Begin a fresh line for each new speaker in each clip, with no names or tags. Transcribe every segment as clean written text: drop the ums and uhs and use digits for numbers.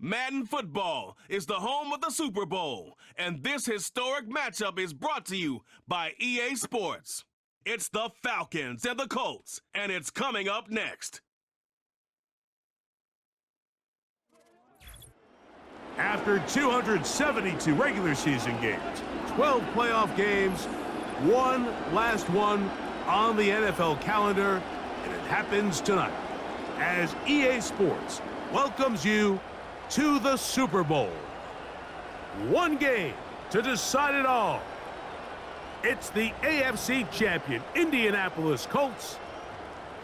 Madden football is the home of the Super Bowl, and this historic matchup is brought to you by EA Sports. It's the Falcons and the Colts, and it's coming up next.
After 272 regular season games, 12 playoff games, one last one on the NFL calendar, and it happens tonight as EA Sports welcomes you to the Super Bowl. One game to decide it all. It's the AFC champion Indianapolis Colts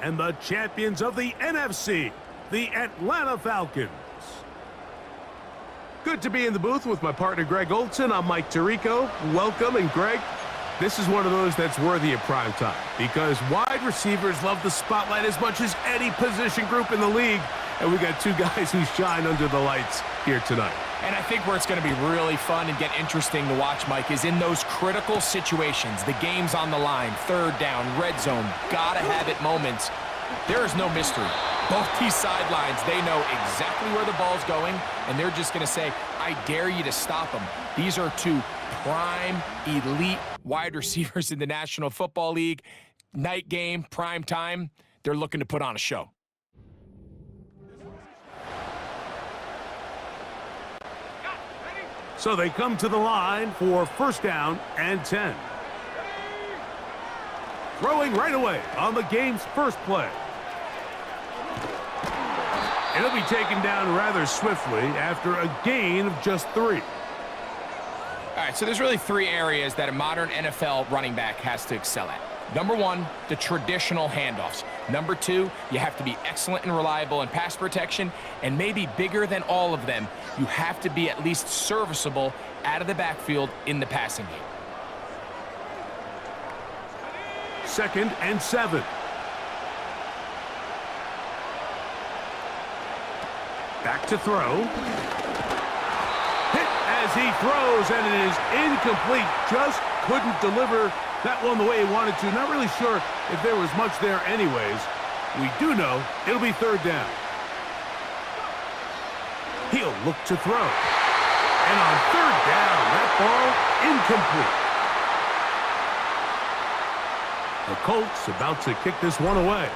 and the champions of the NFC, the Atlanta Falcons. Good to be in the booth with my partner Greg Olson. I'm Mike Tirico. Welcome, and Greg, this is one of those that's worthy of prime time because wide receivers love the spotlight as much as any position group in the league. And we got two guys who shine under the lights here tonight.
And I think where it's going to be really fun and get interesting to watch, Mike, is in those critical situations. The game's on the line, third down, red zone, gotta have it moments. There is no mystery. Both these sidelines, they know exactly where the ball's going, and they're just going to say, I dare you to stop them. These are two prime, elite wide receivers in the National Football League. Night game, prime time, they're looking to put on a show.
So they come to the line for first down and 10. Throwing right away on the game's first play. And he'll be taken down rather swiftly after a gain of just 3.
All right, so there's really 3 areas that a modern NFL running back has to excel at. Number 1, the traditional handoffs. Number 2, you have to be excellent and reliable in pass protection, and maybe bigger than all of them, you have to be at least serviceable out of the backfield in the passing game.
Second and 7. Back to throw. Hit as he throws, and it is incomplete. Just couldn't deliver that one the way he wanted to. Not really sure if there was much there anyways. We do know it'll be third down. He'll look to throw. And on third down, that ball incomplete. The Colts about to kick this one away.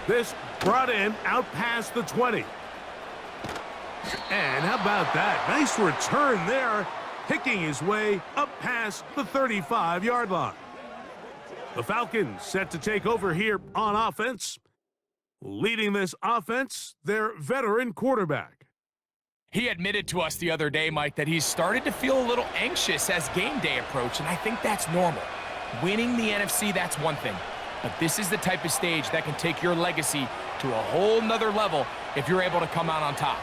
This brought in out past the 20. And how about that? Nice return there, picking his way up past the 35-yard line. The Falcons set to take over here on offense. Leading this offense, their veteran quarterback.
He admitted to us the other day, Mike, that he's started to feel a little anxious as game day approached, and I think that's normal. Winning the NFC, that's one thing. But this is the type of stage that can take your legacy to a whole nother level if you're able to come out on top.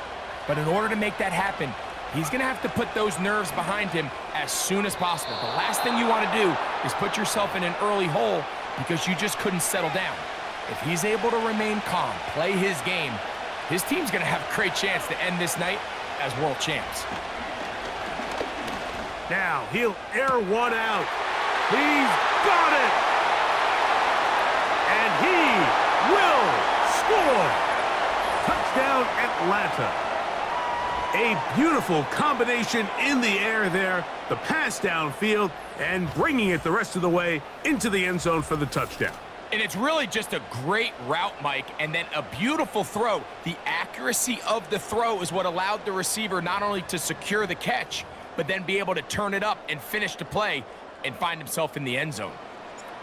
But in order to make that happen, he's going to have to put those nerves behind him as soon as possible. The last thing you want to do is put yourself in an early hole because you just couldn't settle down. If he's able to remain calm, play his game, his team's going to have a great chance to end this night as world champs.
Now he'll air one out. He's got it! And he will score! Touchdown, Atlanta. A beautiful combination in the air there, the pass downfield, and bringing it the rest of the way into the end zone for the touchdown.
And it's really just a great route, Mike, and then a beautiful throw. The accuracy of the throw is what allowed the receiver not only to secure the catch, but then be able to turn it up and finish the play and find himself in the end zone.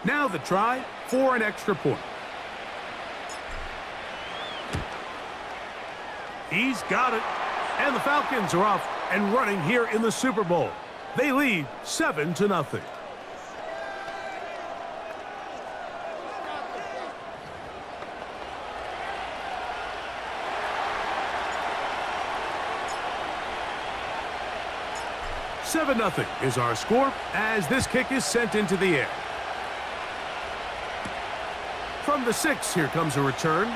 Now the try for an extra point. He's got it. And the Falcons are off and running here in the Super Bowl. They lead 7-0. "7-0 is our score as this kick is sent into the air. From the 6, here comes a return.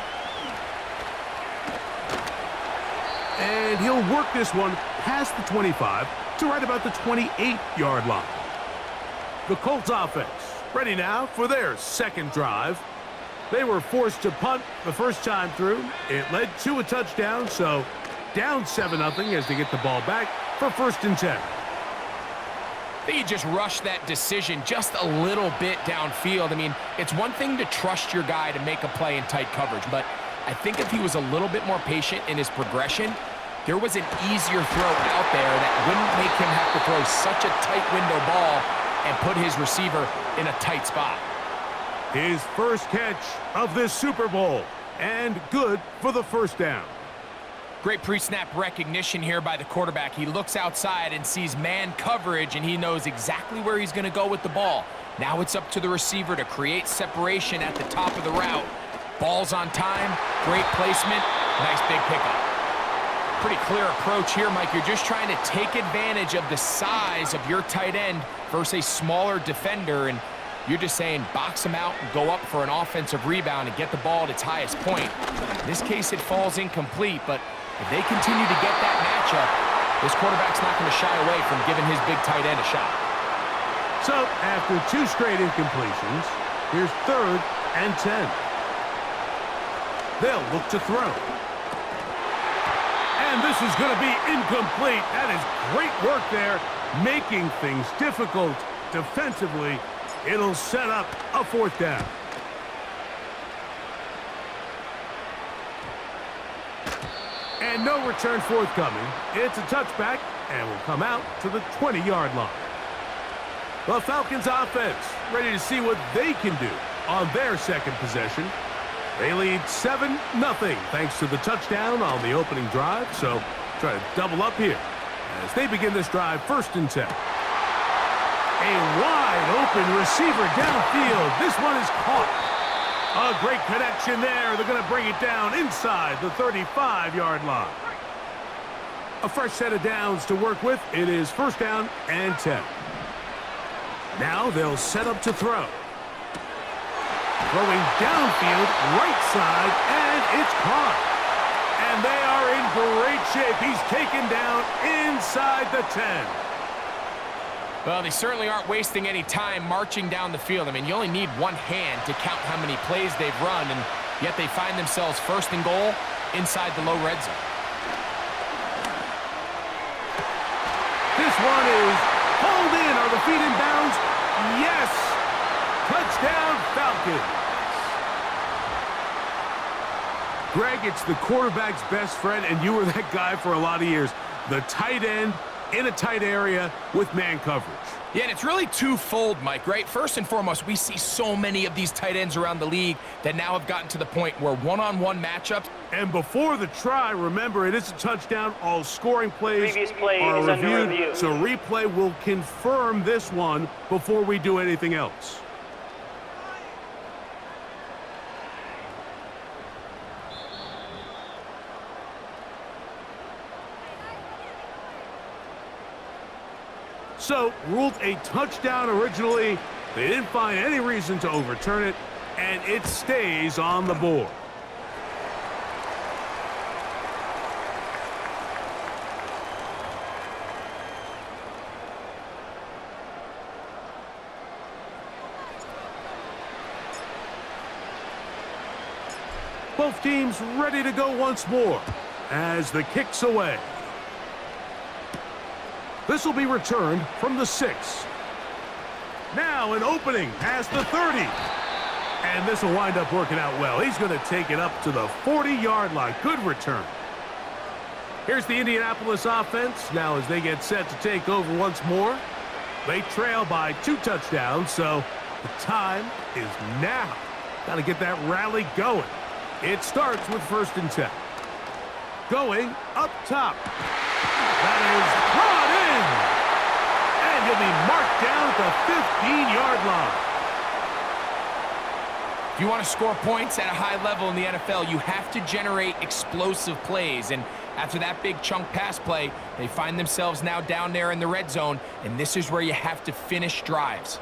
And he'll work this one past the 25 to right about the 28-yard line. The Colts offense ready now for their second drive. They were forced to punt the first time through. It led to a touchdown, so down 7-0 as they get the ball back for 1st and 10.
I think he just rushed that decision just a little bit downfield. I mean, it's one thing to trust your guy to make a play in tight coverage, but I think if he was a little bit more patient in his progression, there was an easier throw out there that wouldn't make him have to throw such a tight window ball and put his receiver in a tight spot.
His first catch of this Super Bowl, and good for the 1st down.
Great pre-snap recognition here by the quarterback. He looks outside and sees man coverage, and he knows exactly where he's going to go with the ball. Now it's up to the receiver to create separation at the top of the route. Ball's on time, great placement, nice big pickup. Pretty clear approach here, Mike. You're just trying to take advantage of the size of your tight end versus a smaller defender, and you're just saying box him out and go up for an offensive rebound and get the ball at its highest point. In this case, it falls incomplete, but if they continue to get that matchup, this quarterback's not going to shy away from giving his big tight end a shot.
So, after 2 straight incompletions, here's 3rd and 10. They'll look to throw. And this is going to be incomplete. That is great work there, making things difficult defensively. It'll set up a 4th down. And no return forthcoming. It's a touchback and will come out to the 20-yard line. The Falcons offense ready to see what they can do on their 2nd possession. They lead 7-0 thanks to the touchdown on the opening drive, so try to double up here as they begin this drive 1st and 10. A wide open receiver downfield. This one is caught. A great connection there. They're going to bring it down inside the 35-yard line. A fresh set of downs to work with. It is 1st down and 10. Now they'll set up to throw. Throwing downfield, right side, and it's caught. And they are in great shape. He's taken down inside the 10.
Well, they certainly aren't wasting any time marching down the field. I mean, you only need one hand to count how many plays they've run, and yet they find themselves 1st and goal inside the low red zone.
This one is pulled in. Are the feet in bounds? Yes! Touchdown, Falcons. Greg, it's the quarterback's best friend, and you were that guy for a lot of years. The tight end in a tight area with man coverage.
Yeah, and it's really twofold, Mike, right? First and foremost, we see so many of these tight ends around the league that now have gotten to the point where one-on-one matchups.
And before the try, remember, it is a touchdown. All scoring plays
play
are
is
reviewed,
under review.
so replay will confirm this one before we do anything else. So, ruled a touchdown originally. They didn't find any reason to overturn it, and it stays on the board. Both teams ready to go once more as the kick's away. This will be returned from the 6. Now an opening past the 30. And this will wind up working out well. He's going to take it up to the 40-yard line. Good return. Here's the Indianapolis offense. Now as they get set to take over once more. They trail by 2 touchdowns, so the time is now. Got to get that rally going. It starts with 1st and 10. Going up top. That is brought in. And he'll be marked down at the 15-yard line.
If you want to score points at a high level in the NFL, you have to generate explosive plays. And after that big chunk pass play, they find themselves now down there in the red zone, and this is where you have to finish drives.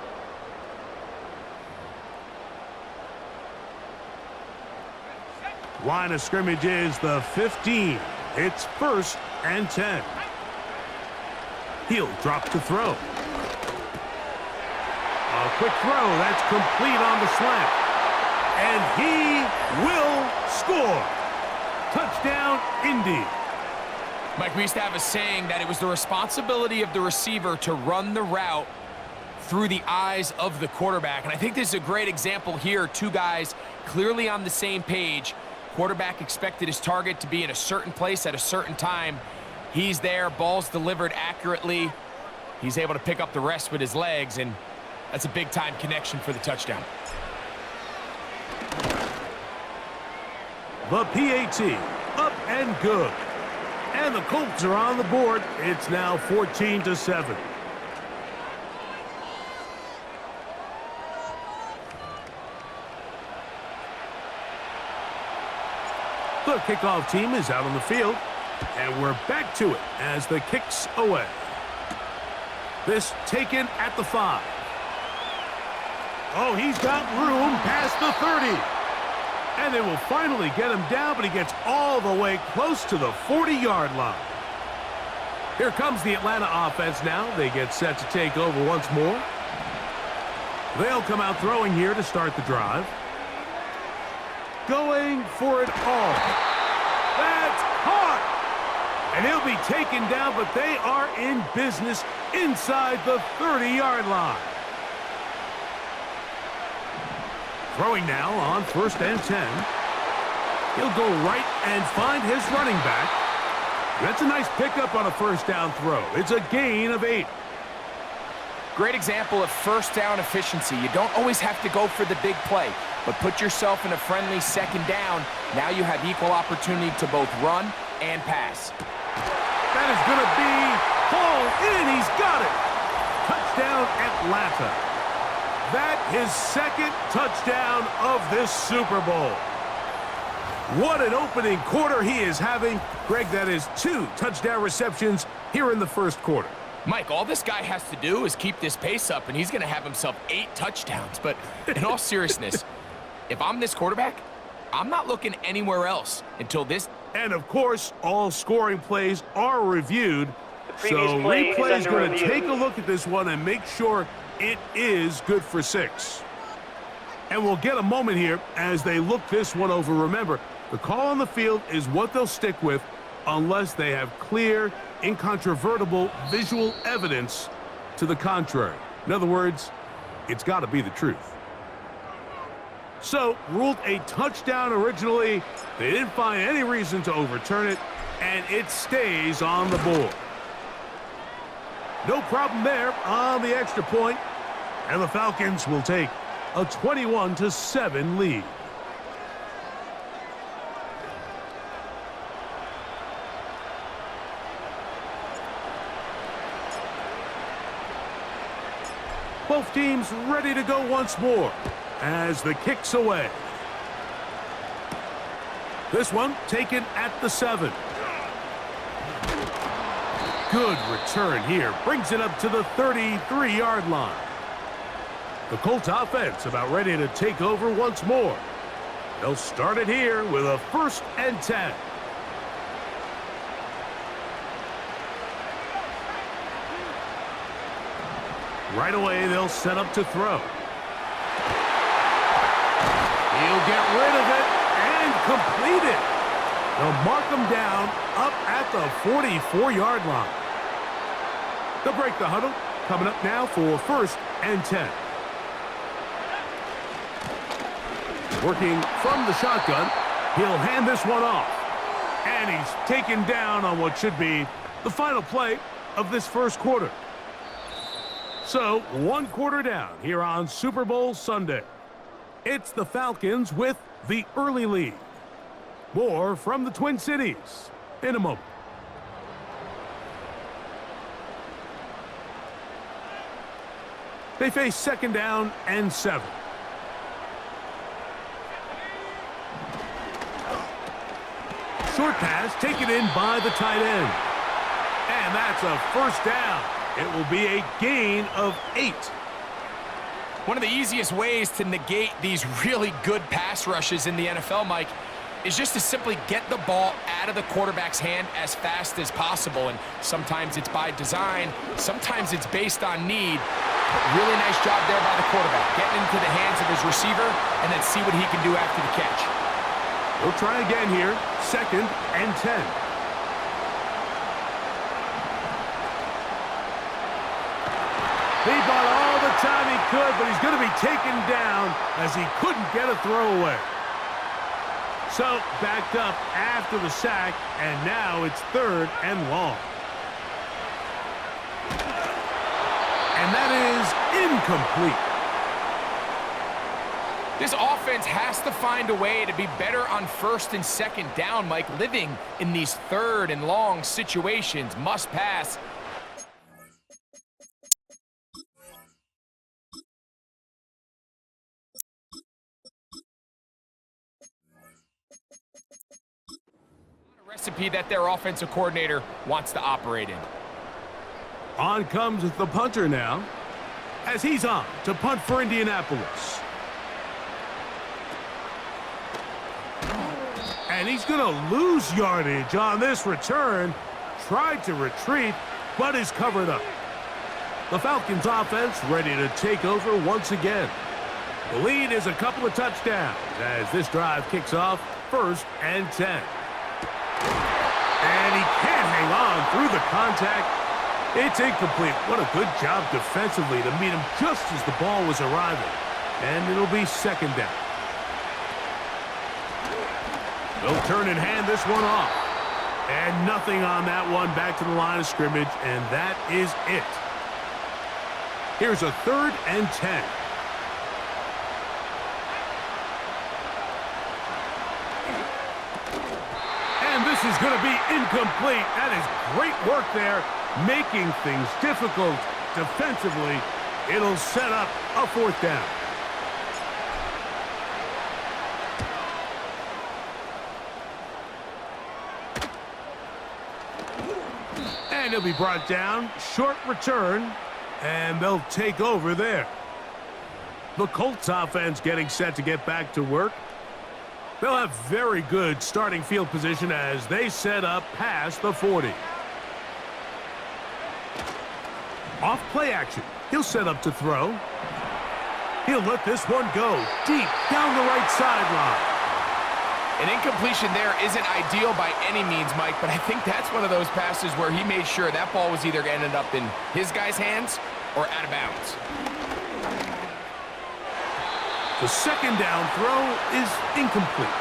Line of scrimmage is the 15. It's 1st and 10. He'll drop to throw. A quick throw. That's complete on the slant. And he score. Touchdown, Indy.
Mike, we used to have a saying that it was the responsibility of the receiver to run the route through the eyes of the quarterback. And I think this is a great example here. Two guys clearly on the same page. Quarterback expected his target to be in a certain place at a certain time. He's there, ball's delivered accurately. He's able to pick up the rest with his legs, and that's a big-time connection for the touchdown.
The PAT, up and good. And the Colts are on the board. It's now 14-7. The kickoff team is out on the field, and we're back to it as the kick's away. This taken at the 5. Oh, he's got room past the 30. And they will finally get him down, but he gets all the way close to the 40-yard line. Here comes the Atlanta offense now. They get set to take over once more. They'll come out throwing here to start the drive. Going for it all. That's caught! And he'll be taken down, but they are in business inside the 30-yard line. Throwing now on 1st and 10. He'll go right and find his running back. That's a nice pickup on a first down throw. It's a gain of 8.
Great example of first down efficiency. You don't always have to go for the big play, but put yourself in a friendly second down. Now you have equal opportunity to both run and pass.
That is going to be hauled in. He's got it. Touchdown, Atlanta. That his second touchdown of this Super Bowl. What an opening quarter he is having. Greg, that is 2 touchdown receptions here in the first quarter.
Mike, all this guy has to do is keep this pace up, and he's going to have himself 8 touchdowns. But in all seriousness, if I'm this quarterback, I'm not looking anywhere else until this.
And, of course, all scoring plays are reviewed. So replay is going to take a look at this one and make sure it is good for 6. And we'll get a moment here as they look this one over. Remember, the call on the field is what they'll stick with unless they have clear, incontrovertible visual evidence to the contrary. In other words, it's got to be the truth. So, ruled a touchdown originally. They didn't find any reason to overturn it, and it stays on the board. No problem there on the extra point, and the Falcons will take a 21-7 lead. Both teams ready to go once more as the kick's away. This one taken at the 7. Good return here. Brings it up to the 33-yard line. The Colts offense about ready to take over once more. They'll start it here with a 1st and 10. Right away, they'll set up to throw. He'll get rid of it and complete it. They'll mark him down up at the 44-yard line. They'll break the huddle. Coming up now for 1st and 10. Working from the shotgun, he'll hand this one off. And he's taken down on what should be the final play of this first quarter. So, 1 quarter down here on Super Bowl Sunday. It's the Falcons with the early lead. More from the Twin Cities in a moment. They face 2nd down and 7. Short pass taken in by the tight end. And that's a 1st down. It will be a gain of 8.
One of the easiest ways to negate these really good pass rushes in the NFL, Mike, is just to simply get the ball out of the quarterback's hand as fast as possible. And sometimes it's by design, sometimes it's based on need. But really nice job there by the quarterback, getting into the hands of his receiver and then see what he can do after the catch.
He'll try again here. 2nd and 10. He bought all the time he could, but he's going to be taken down as he couldn't get a throwaway. So, backed up after the sack, and now it's 3rd and long. And that is incomplete.
This offense has to find a way to be better on 1st and 2nd down, Mike. Living in these 3rd and long situations, must pass. A recipe that their offensive coordinator wants to operate in.
On comes the punter now, as he's on to punt for Indianapolis. And he's going to lose yardage on this return. Tried to retreat, but is covered up. The Falcons offense ready to take over once again. The lead is a couple of touchdowns as this drive kicks off 1st and 10. And he can't hang on through the contact. It's incomplete. What a good job defensively to meet him just as the ball was arriving. And it'll be 2nd down. They'll turn and hand this one off. And nothing on that one, back to the line of scrimmage, and that is it. Here's a 3rd and 10. And this is going to be incomplete. That is great work there, making things difficult defensively. It'll set up a 4th down. And he'll be brought down. Short return. And they'll take over there. The Colts offense getting set to get back to work. They'll have very good starting field position as they set up past the 40. Off play action. He'll set up to throw. He'll let this one go deep down the right sideline.
An incompletion there isn't ideal by any means, Mike, but I think that's one of those passes where he made sure that ball was either going to end up in his guy's hands or out of bounds.
The 2nd down throw is incomplete.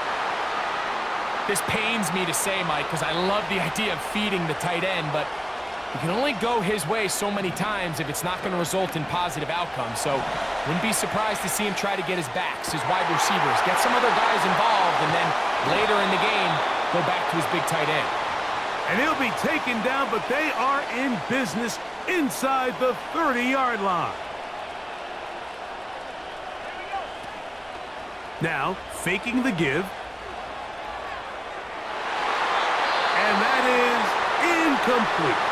This pains me to say, Mike, because I love the idea of feeding the tight end, but you can only go his way so many times if it's not going to result in positive outcomes. So wouldn't be surprised to see him try to get his backs, his wide receivers, get some other guys involved, and then later in the game, go back to his big tight end.
And he'll be taken down, but they are in business inside the 30-yard line. Now, faking the give. And that is incomplete.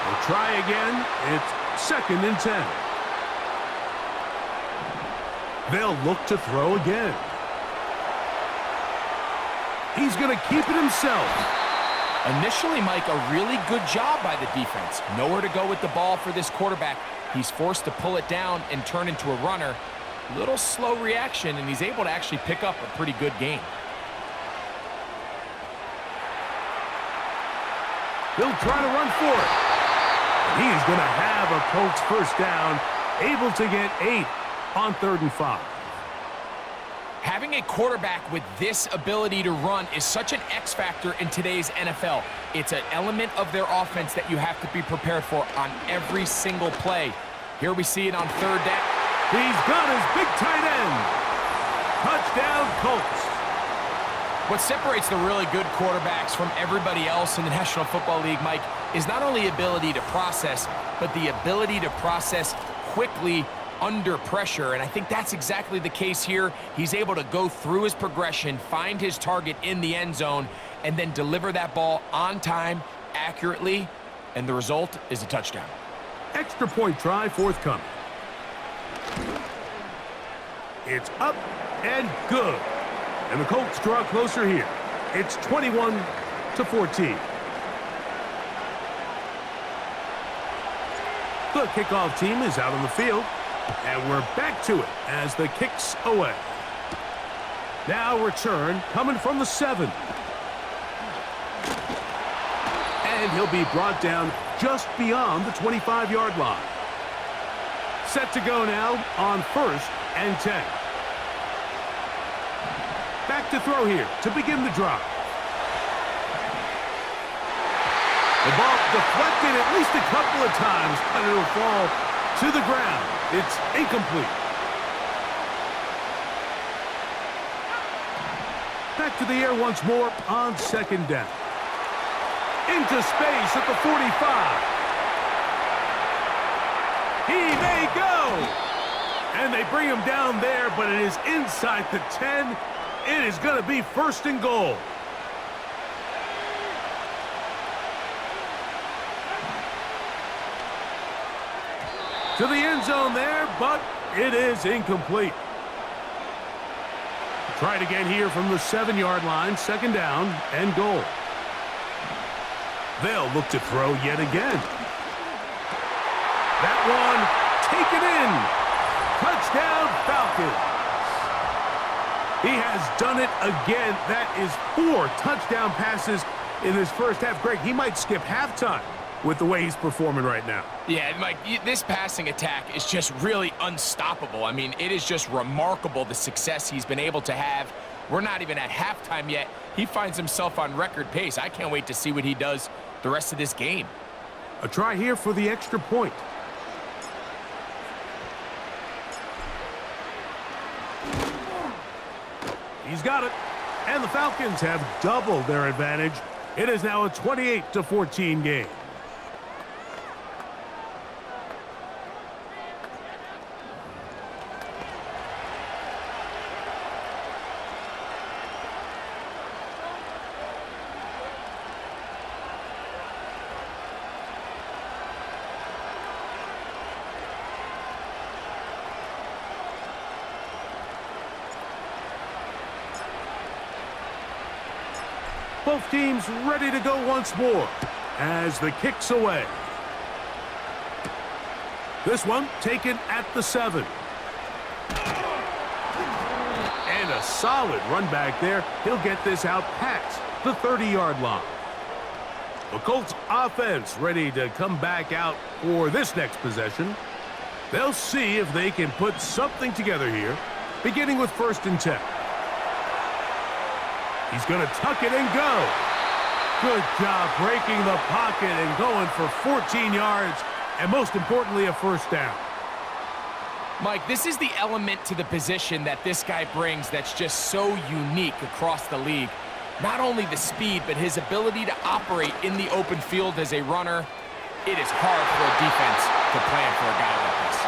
They'll try again. It's 2nd and 10. They'll look to throw again. He's going to keep it himself.
Initially, Mike, a really good job by the defense. Nowhere to go with the ball for this quarterback. He's forced to pull it down and turn into a runner. Little slow reaction, and he's able to actually pick up a pretty good game.
He'll try to run for it. He's going to have a Colts 1st down, able to get 8 on 3rd and 5.
Having a quarterback with this ability to run is such an X factor in today's NFL. It's an element of their offense that you have to be prepared for on every single play. Here we see it on 3rd down.
He's got his big tight end. Touchdown, Colts.
What separates the really good quarterbacks from everybody else in the National Football League, Mike, is not only ability to process, but the ability to process quickly under pressure, and I think that's exactly the case here. He's able to go through his progression, find his target in the end zone, and then deliver that ball on time, accurately, and the result is a touchdown.
Extra point try forthcoming. It's up and good. And the Colts draw closer here. It's 21-14. The kickoff team is out on the field. And we're back to it as the kick's away. Now return coming from the 7. And he'll be brought down just beyond the 25-yard line. Set to go now on 1st and 10. Back to throw here to begin the drive. The ball deflected at least a couple of times, and it'll fall to the ground. It's incomplete. Back to the air once more on 2nd down. Into space at the 45. He may go. And they bring him down there, but it is inside the 10. It is going to be 1st and goal. To the end zone there, but it is incomplete. Try it again here from the 7-yard line, 2nd down and goal. They'll look to throw yet again. That one taken in. Touchdown, Falcons. He has done it again. That is 4 touchdown passes in his first half. Greg, he might skip halftime with the way he's performing right now.
Yeah, Mike, this passing attack is just really unstoppable. I mean, it is just remarkable the success he's been able to have. We're not even at halftime yet. He finds himself on record pace. I can't wait to see what he does the rest of this game.
A try here for the extra point. He's got it. And the Falcons have doubled their advantage. It is now a 28-14 game. Both teams ready to go once more as the kick's away. This one taken at the 7. And a solid run back there. He'll get this out past the 30-yard line. The Colts offense ready to come back out for this next possession. They'll see if they can put something together here, beginning with 1st and 10. He's going to tuck it and go. Good job breaking the pocket and going for 14 yards, and most importantly, a 1st down.
Mike, this is the element to the position that this guy brings that's just so unique across the league. Not only the speed, but his ability to operate in the open field as a runner. It is hard for a defense to plan for a guy like this.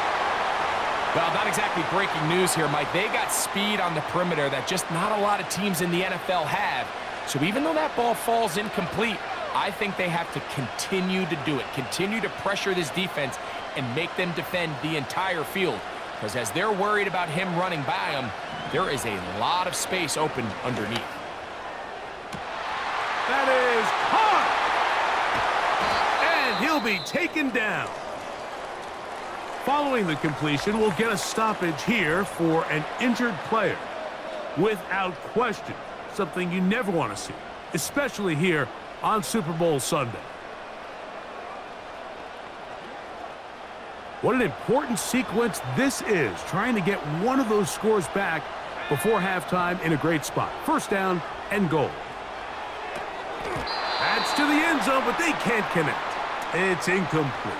Well, not exactly breaking news here, Mike. They got speed on the perimeter that just not a lot of teams in the NFL have. So even though that ball falls incomplete, I think they have to continue to do it. Continue to pressure this defense and make them defend the entire field. Because as they're worried about him running by them, there is a lot of space open underneath.
That is caught! And he'll be taken down. Following the completion, we'll get a stoppage here for an injured player. Without question, something you never want to see, especially here on Super Bowl Sunday. What an important sequence this is, trying to get one of those scores back before halftime in a great spot. 1st down and goal. That's to the end zone, but they can't connect. It's incomplete.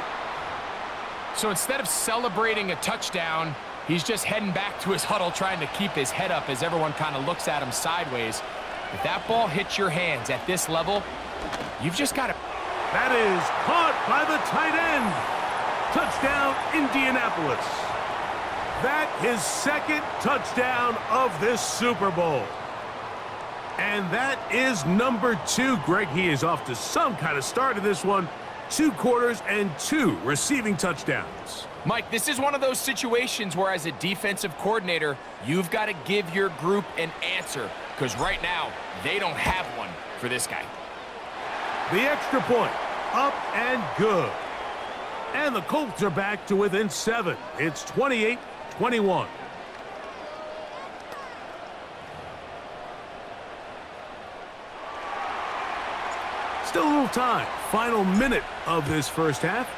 So instead of celebrating a touchdown, he's just heading back to his huddle trying to keep his head up as everyone kind of looks at him sideways. If that ball hits your hands at this level, you've just got to...
That is caught by the tight end. Touchdown, Indianapolis. That his 2nd touchdown of this Super Bowl. And that is number 2. Greg, he is off to some kind of start in this one. 2 quarters and 2 receiving touchdowns.
Mike, this is one of those situations where as a defensive coordinator, you've got to give your group an answer, because right now, they don't have one for this guy.
The extra point, up and good. And the Colts are back to within 7. It's 28-21. Still a little time. Final minute of this first half.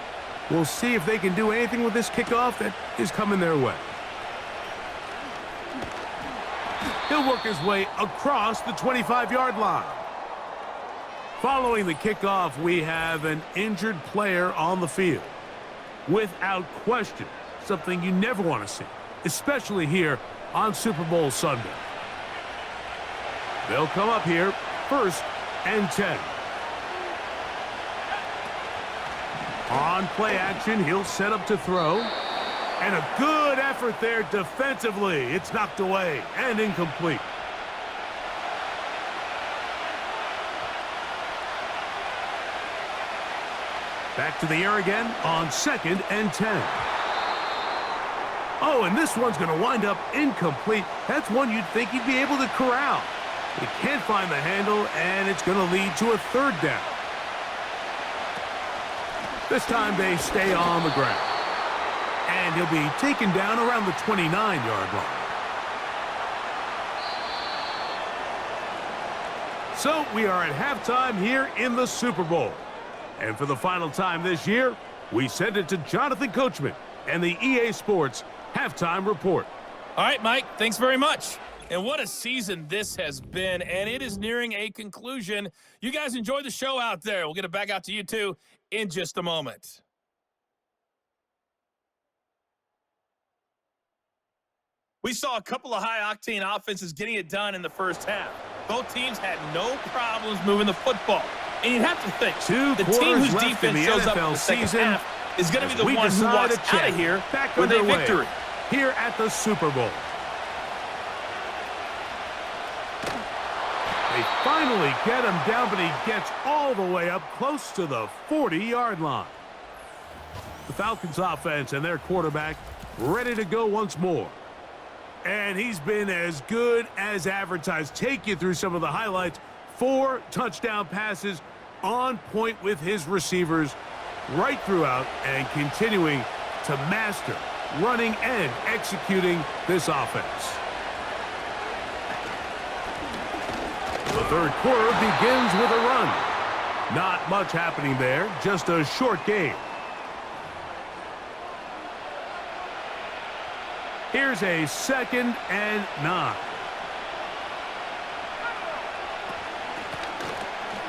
We'll see if they can do anything with this kickoff that is coming their way. He'll work his way across the 25-yard line. Following the kickoff, we have an injured player on the field. Without question, something you never want to see, especially here on Super Bowl Sunday. They'll come up here, 1st and 10. On play action, he'll set up to throw. And a good effort there defensively. It's knocked away and incomplete. Back to the air again on 2nd and 10. Oh, and this one's going to wind up incomplete. That's one you'd think he'd be able to corral. He can't find the handle, and it's going to lead to a 3rd down. This time they stay on the ground. And he'll be taken down around the 29-yard line. So we are at halftime here in the Super Bowl. And for the final time this year, we send it to Jonathan Coachman and the EA Sports Halftime Report.
All right, Mike, thanks very much. And what a season this has been, and it is nearing a conclusion. You guys enjoy the show out there. We'll get it back out to you, too, in just a moment. We saw a couple of high-octane offenses getting it done in the first half. Both teams had no problems moving the football. And you'd have to think, the team whose defense shows up in the second half is going to be the one who walks out of here with a victory.
Here at the Super Bowl. They finally get him down, but he gets all the way up close to the 40-yard line. The Falcons offense and their quarterback ready to go once more. And he's been as good as advertised. Take you through some of the highlights. 4 touchdown passes on point with his receivers right throughout and continuing to master running and executing this offense. The third quarter begins with a run. Not much happening there, just a short game. Here's a 2nd and 9.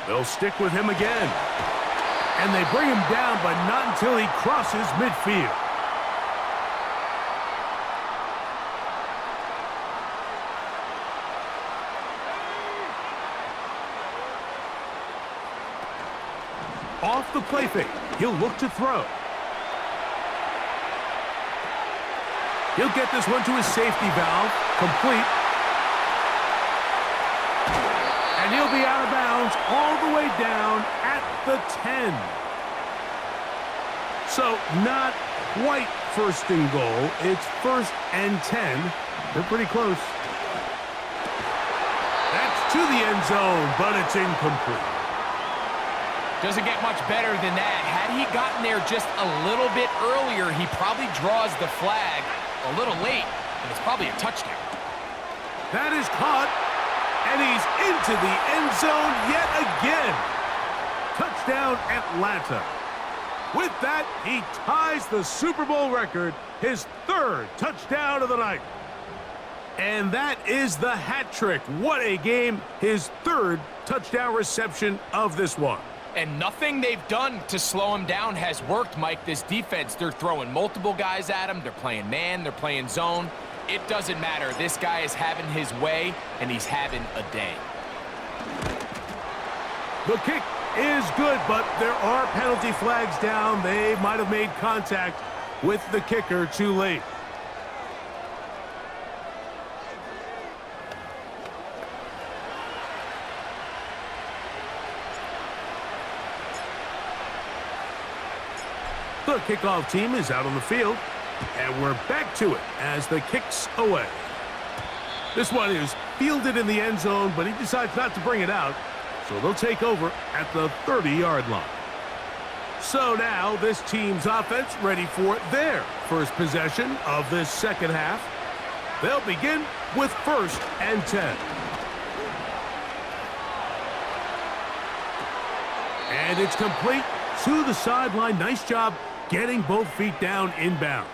They'll stick with him again. And they bring him down, but not until he crosses midfield. Off the play fake, he'll look to throw. He'll get this one to his safety valve, complete. And he'll be out of bounds all the way down at the 10. So not quite 1st and goal. It's 1st and 10. They're pretty close. That's to the end zone, but it's incomplete.
Doesn't get much better than that. Had he gotten there just a little bit earlier, he probably draws the flag a little late, and it's probably a touchdown.
That is caught, and he's into the end zone yet again. Touchdown, Atlanta. With that, he ties the Super Bowl record, his 3rd touchdown of the night. And that is the hat trick. What a game. His 3rd touchdown reception of this one.
And nothing they've done to slow him down has worked, Mike. This defense, they're throwing multiple guys at him. They're playing man. They're playing zone. It doesn't matter. This guy is having his way, and he's having a day.
The kick is good, but there are penalty flags down. They might have made contact with the kicker too late. The kickoff team is out on the field, and we're back to it as the kick's away. This one is fielded in the end zone, but he decides not to bring it out, so they'll take over at the 30-yard line. So now this team's offense ready for their first possession of this second half. They'll begin with 1st and 10. And it's complete to the sideline. Nice job getting both feet down inbounds.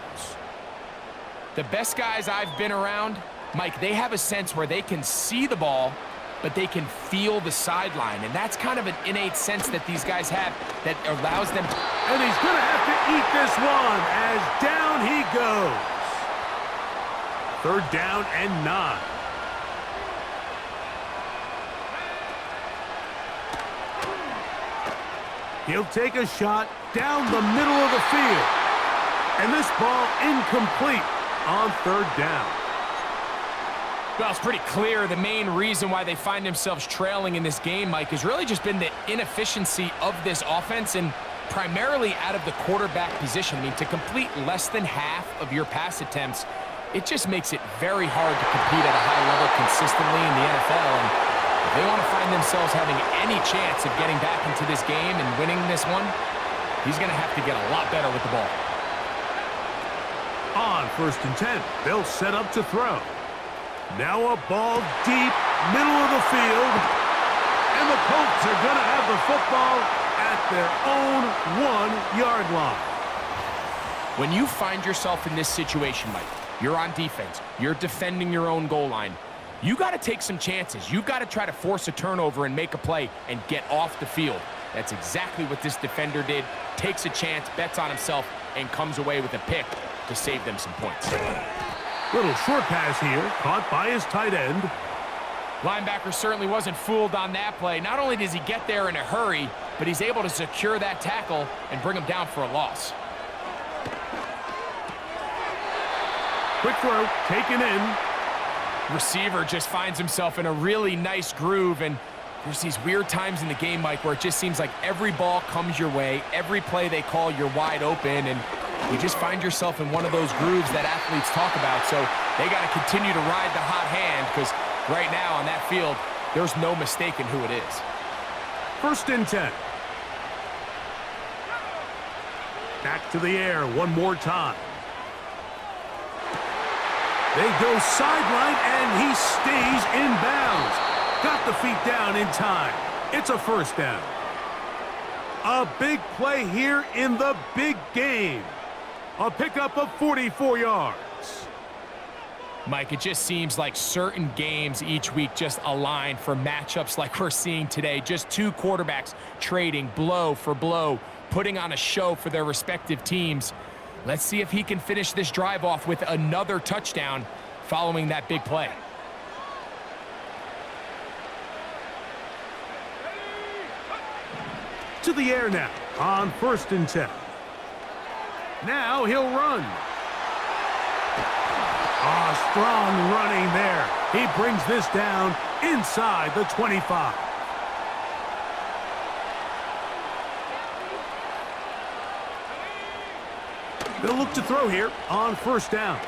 The best guys I've been around, Mike, they have a sense where they can see the ball, but they can feel the sideline. And that's kind of an innate sense that these guys have that allows them.
And he's going to have to eat this one as down he goes. 3rd down and 9. He'll take a shot down the middle of the field. And this ball incomplete on 3rd down.
Well, it's pretty clear the main reason why they find themselves trailing in this game, Mike, has really just been the inefficiency of this offense and primarily out of the quarterback position. I mean, to complete less than half of your pass attempts, it just makes it very hard to compete at a high level consistently in the NFL. And if they want to find themselves having any chance of getting back into this game and winning this one, he's going to have to get a lot better with the ball.
On 1st and 10, they'll set up to throw. Now a ball deep, middle of the field, and the Colts are going to have the football at their own 1-yard line.
When you find yourself in this situation, Mike, you're on defense, you're defending your own goal line, you got to take some chances. You've got to try to force a turnover and make a play and get off the field. That's exactly what this defender did. Takes a chance, bets on himself, and comes away with a pick to save them some points.
Little short pass here, caught by his tight end.
Linebacker certainly wasn't fooled on that play. Not only does he get there in a hurry, but he's able to secure that tackle and bring him down for a loss.
Quick throw, taken in.
Receiver just finds himself in a really nice groove, and there's these weird times in the game, Mike, where it just seems like every ball comes your way, every play they call, you're wide open, and you just find yourself in one of those grooves that athletes talk about. So they got to continue to ride the hot hand, because right now on that field, there's no mistaking who it is.
1st and 10. Back to the air one more time. They go sideline, and he stays in bounds. Got the feet down in time. It's a 1st down. A big play here in the big game. A pickup of 44 yards.
Mike, it just seems like certain games each week just align for matchups like we're seeing today. Just two quarterbacks trading blow for blow, putting on a show for their respective teams. Let's see if he can finish this drive off with another touchdown following that big play.
To the air now on 1st and 10. Now he'll run. Strong running there. He brings this down inside the 25. They'll look to throw here on 1st down.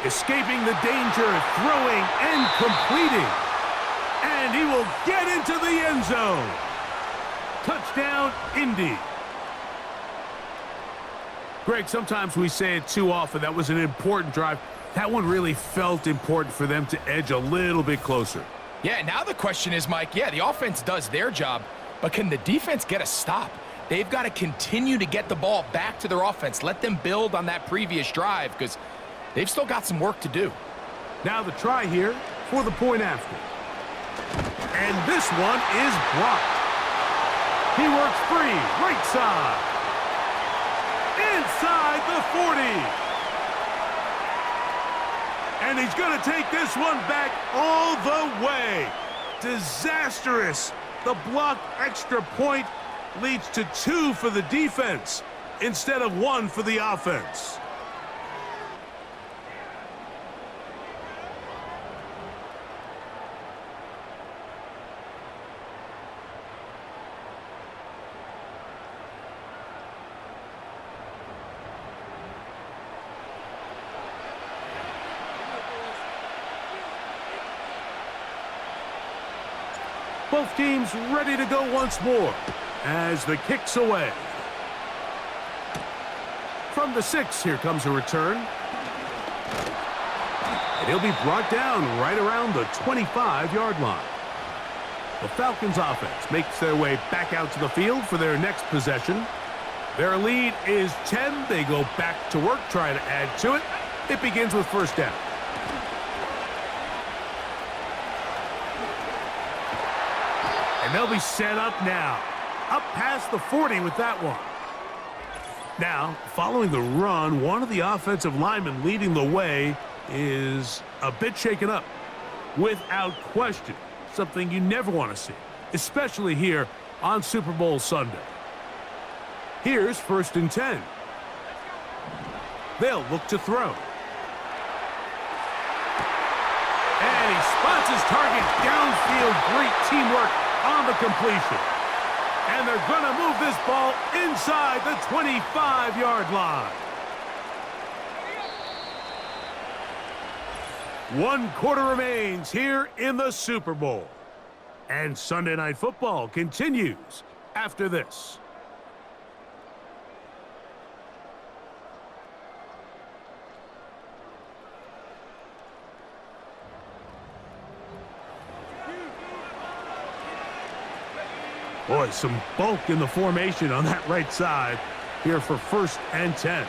Escaping the danger, throwing and completing. And he will get into the end zone. Touchdown, Indy. Greg, sometimes we say it too often. That was an important drive. That one really felt important for them to edge a little bit closer.
Yeah, now the question is, Mike, yeah, the offense does their job, but can the defense get a stop? They've got to continue to get the ball back to their offense. Let them build on that previous drive because they've still got some work to do.
Now the try here for the point after. And this one is blocked. He works free, right side. Inside the 40. And he's going to take this one back all the way. Disastrous. The blocked extra point leads to 2 for the defense instead of 1 for the offense. Both teams ready to go once more as the kick's away. From the 6, here comes a return. And he'll be brought down right around the 25-yard line. The Falcons offense makes their way back out to the field for their next possession. Their lead is 10. They go back to work, trying to add to it. It begins with first down. And they'll be set up now. Up past the 40 with that one. Now, following the run, one of the offensive linemen leading the way is a bit shaken up. Without question, something you never want to see, especially here on Super Bowl Sunday. Here's first and 10. They'll look to throw. And he spots his target downfield. Great teamwork on the completion. And they're going to move this ball inside the 25-yard line. 1 quarter remains here in the Super Bowl. And Sunday Night Football continues after this. Boy, some bulk in the formation on that right side here for first and 10.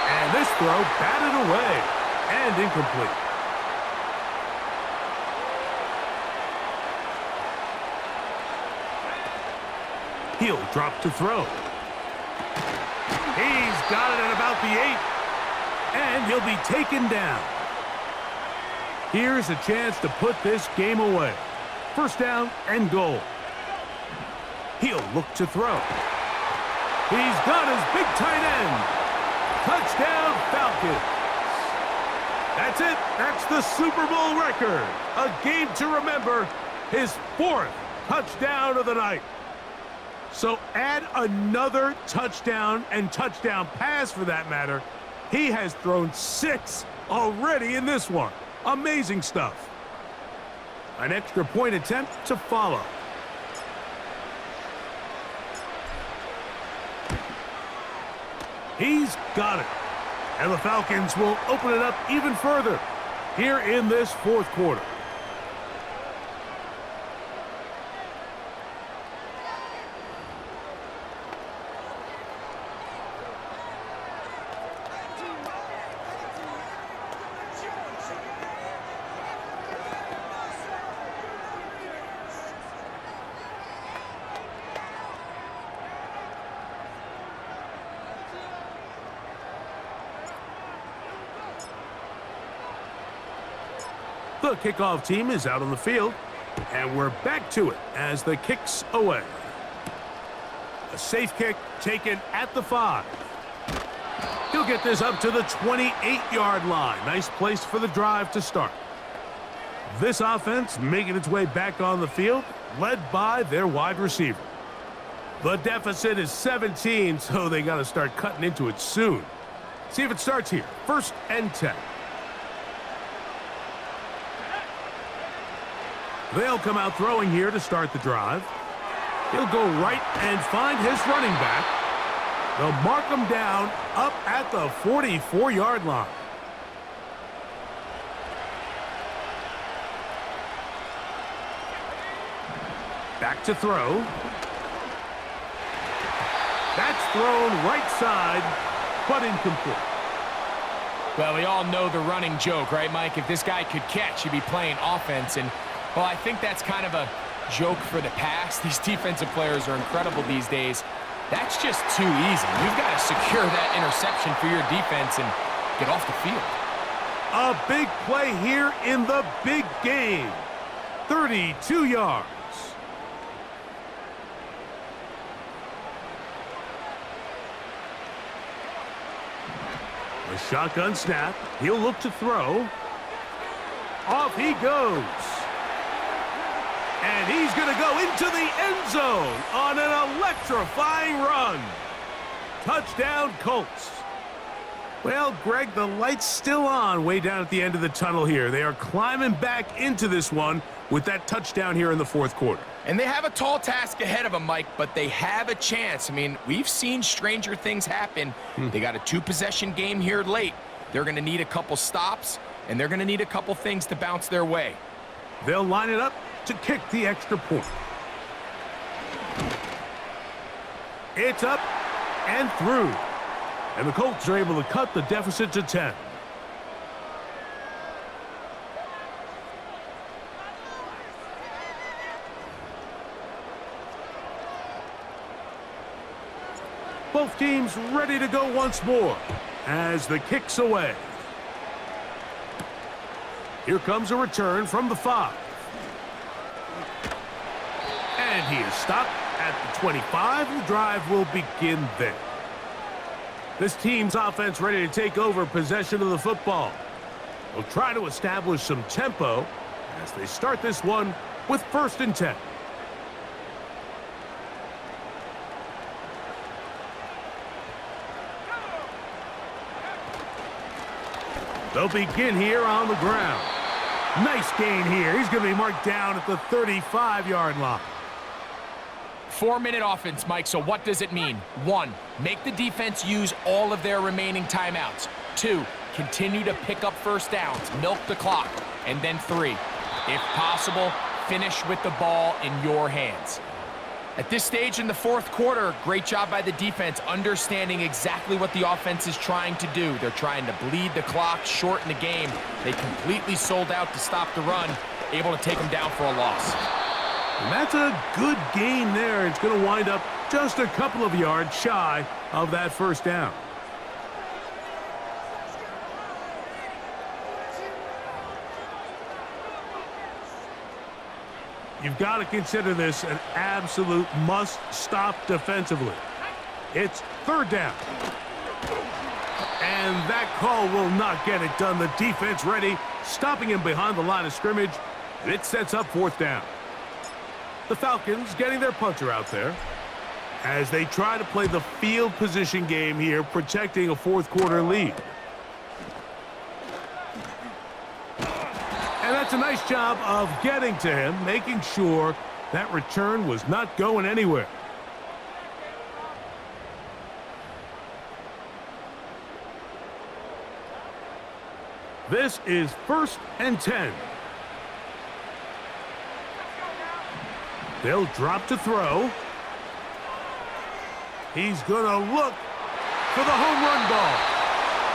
And this throw batted away and incomplete. He'll drop to throw. He's got it at about the 8. And he'll be taken down. Here's a chance to put this game away. First down and goal. He'll look to throw. He's got his big tight end. Touchdown, Falcons. That's it. That's the Super Bowl record. A game to remember. His 4th touchdown of the night. So add another touchdown and touchdown pass for that matter. He has thrown 6 already in this one. Amazing stuff. An extra point attempt to follow. He's got it. And the Falcons will open it up even further here in this 4th quarter. The kickoff team is out on the field, and we're back to it as the kick's away. A safe kick taken at the 5. He'll get this up to the 28-yard line. Nice place for the drive to start. This offense making its way back on the field, led by their wide receiver. The deficit is 17, so they got to start cutting into it soon. See if it starts here. First and 10. They'll come out throwing here to start the drive. He'll go right and find his running back. They'll mark him down up at the 44-yard line. Back to throw. That's thrown right side, but incomplete.
Well, we all know the running joke, right, Mike? If this guy could catch, he'd be playing offense. And, well, I think that's kind of a joke for the past. These defensive players are incredible these days. That's just too easy. You've got to secure that interception for your defense and get off the field.
A big play here in the big game. 32 yards. A shotgun snap. He'll look to throw. Off he goes. And he's going to go into the end zone on an electrifying run. Touchdown, Colts. Well, Greg, the light's still on way down at the end of the tunnel here. They are climbing back into this one with that touchdown here in the fourth quarter.
And they have a tall task ahead of them, Mike, but they have a chance. I mean, we've seen stranger things happen. They got a two-possession game here late. They're going to need a couple stops. and they're going to need a couple things to bounce their way.
They'll line it up to kick the extra point. It's up and through. And the Colts are able to cut the deficit to 10. Both teams ready to go once more as the kick's away. Here comes a return from the 5. And he is stopped at the 25. The drive will begin there. This team's offense ready to take over possession of the football. They'll try to establish some tempo as they start this one with 1st and 10. They'll begin here on the ground. Nice gain here. He's going to be marked down at the 35-yard line.
4-minute offense, Mike, so what does it mean? 1, make the defense use all of their remaining timeouts. 2, continue to pick up first downs, milk the clock. And then 3, if possible, finish with the ball in your hands. At this stage in the 4th quarter, great job by the defense understanding exactly what the offense is trying to do. They're trying to bleed the clock, shorten the game. They completely sold out to stop the run, able to take them down for a loss.
And that's a good gain there. It's going to wind up just a couple of yards shy of that first down. You've got to consider this an absolute must-stop defensively. It's 3rd down. And that call will not get it done. The defense ready, stopping him behind the line of scrimmage, and it sets up 4th down. The Falcons getting their punter out there as they try to play the field position game here, protecting a 4th quarter lead. And that's a nice job of getting to him, making sure that return was not going anywhere. This is 1st and 10. They'll drop to throw. He's going to look for the home run ball.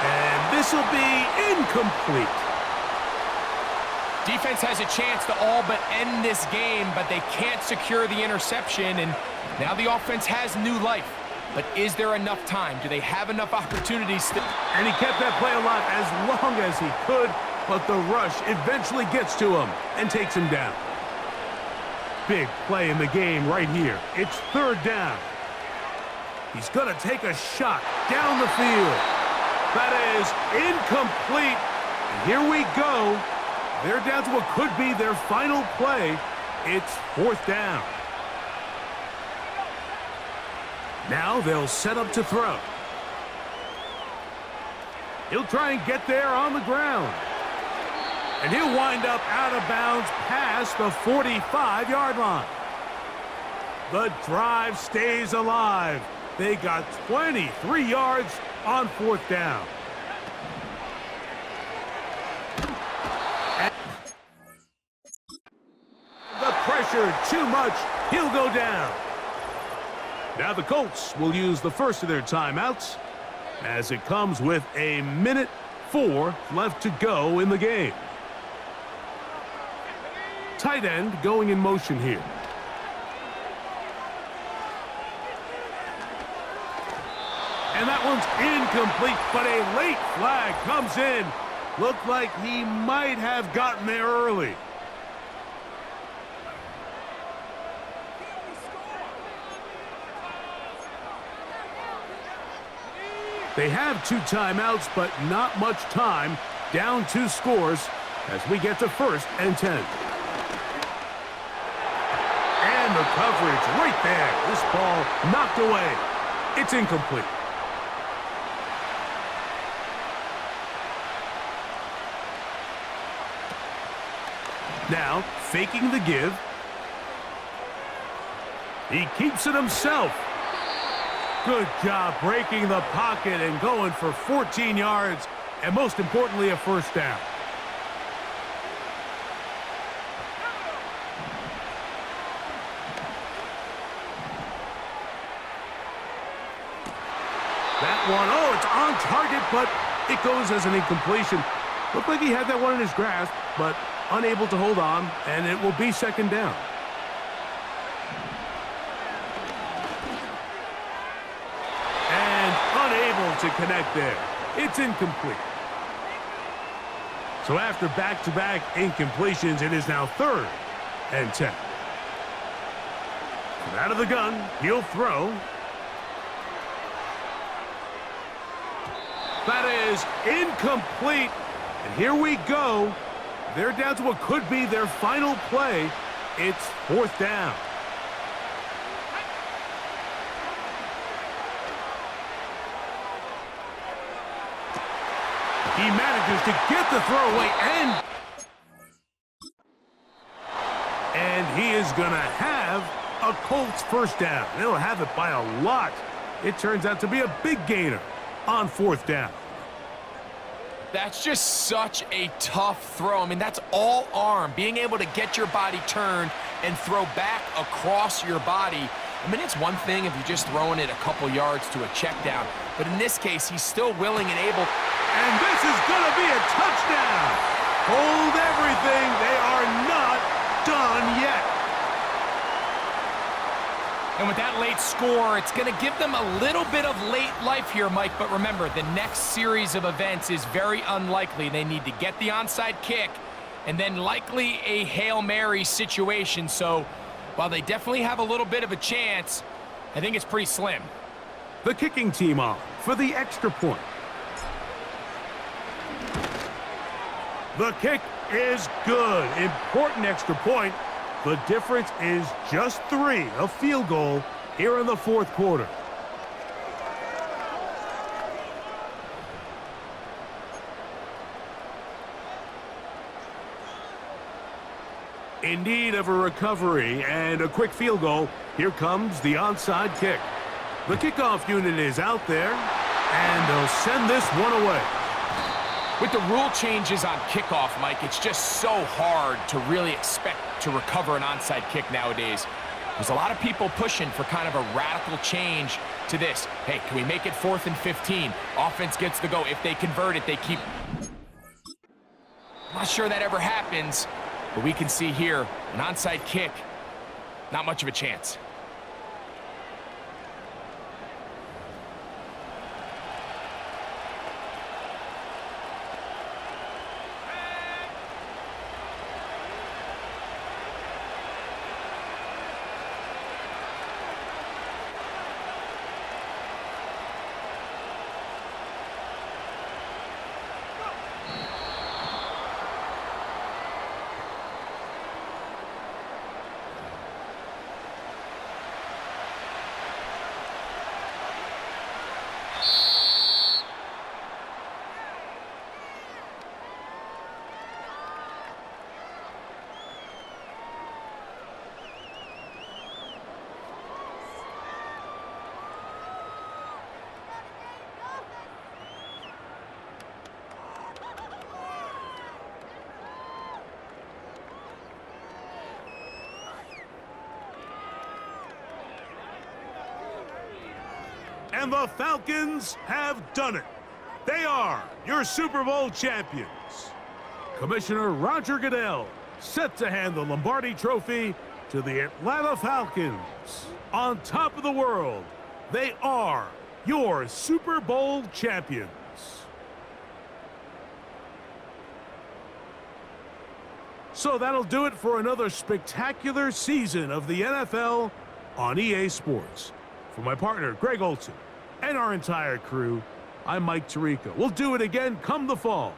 And this will be incomplete.
Defense has a chance to all but end this game, but they can't secure the interception, and now the offense has new life. But is there enough time? Do they have enough opportunities?
And he kept that play alive as long as he could, but the rush eventually gets to him and takes him down. Big play in the game right here. It's 3rd down. He's going to take a shot down the field. That is incomplete. And here we go. They're down to what could be their final play. It's 4th down. Now they'll set up to throw. He'll try and get there on the ground. And he'll wind up out of bounds past the 45-yard line. The drive stays alive. They got 23 yards on 4th down. And the pressure too much. He'll go down. Now the Colts will use the first of their timeouts as it comes with 1:04 left to go in the game. Tight end going in motion here. And that one's incomplete, but a late flag comes in. Looked like he might have gotten there early. They have 2 timeouts, but not much time. Down 2 scores as we get to 1st and 10. And the coverage right there. This ball knocked away. It's incomplete. Now, faking the give. He keeps it himself. Good job breaking the pocket and going for 14 yards, and most importantly, a 1st down. That one, oh, it's on target, but it goes as an incompletion. Looked like he had that one in his grasp, but unable to hold on, and it will be second down. And unable to connect there. It's incomplete. So after back-to-back incompletions, it is now 3rd and 10. From out of the gun, he'll throw. That is incomplete. And here we go. They're down to what could be their final play. It's 4th down. He manages to get the throw away, and he is going to have a Colts first down. They'll have it by a lot. It turns out to be a big gainer on 4th down.
That's just such a tough throw. I mean, that's all arm. Being able to get your body turned and throw back across your body. I mean, it's one thing if you're just throwing it a couple yards to a check down, but in this case, he's still willing and able.
And this is going to be a touchdown. Hold everything. They are not done yet.
And with that late score, it's going to give them a little bit of late life here, Mike. But remember, the next series of events is very unlikely. They need to get the onside kick and then likely a Hail Mary situation. So while they definitely have a little bit of a chance, I think it's pretty slim.
The kicking team on for the extra point. The kick is good. Important extra point. The difference is just 3, a field goal here in the 4th quarter. In need of a recovery and a quick field goal, here comes the onside kick. The kickoff unit is out there, and they'll send this one away.
With the rule changes on kickoff, Mike, it's just so hard to really expect to recover an onside kick nowadays. There's a lot of people pushing for kind of a radical change to this. Hey, can we make it 4th and 15? Offense gets the go. If they convert it, they keep. I'm not sure that ever happens, but we can see here an onside kick, not much of a chance.
And the Falcons have done it. They are your Super Bowl champions. Commissioner Roger Goodell set to hand the Lombardi Trophy to the Atlanta Falcons. On top of the world, they are your Super Bowl champions. So that'll do it for another spectacular season of the NFL on EA Sports. For my partner, Greg Olson, and our entire crew, I'm Mike Tirico. We'll do it again come the fall.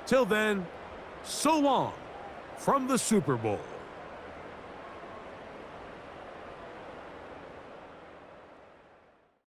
Till then, so long from the Super Bowl.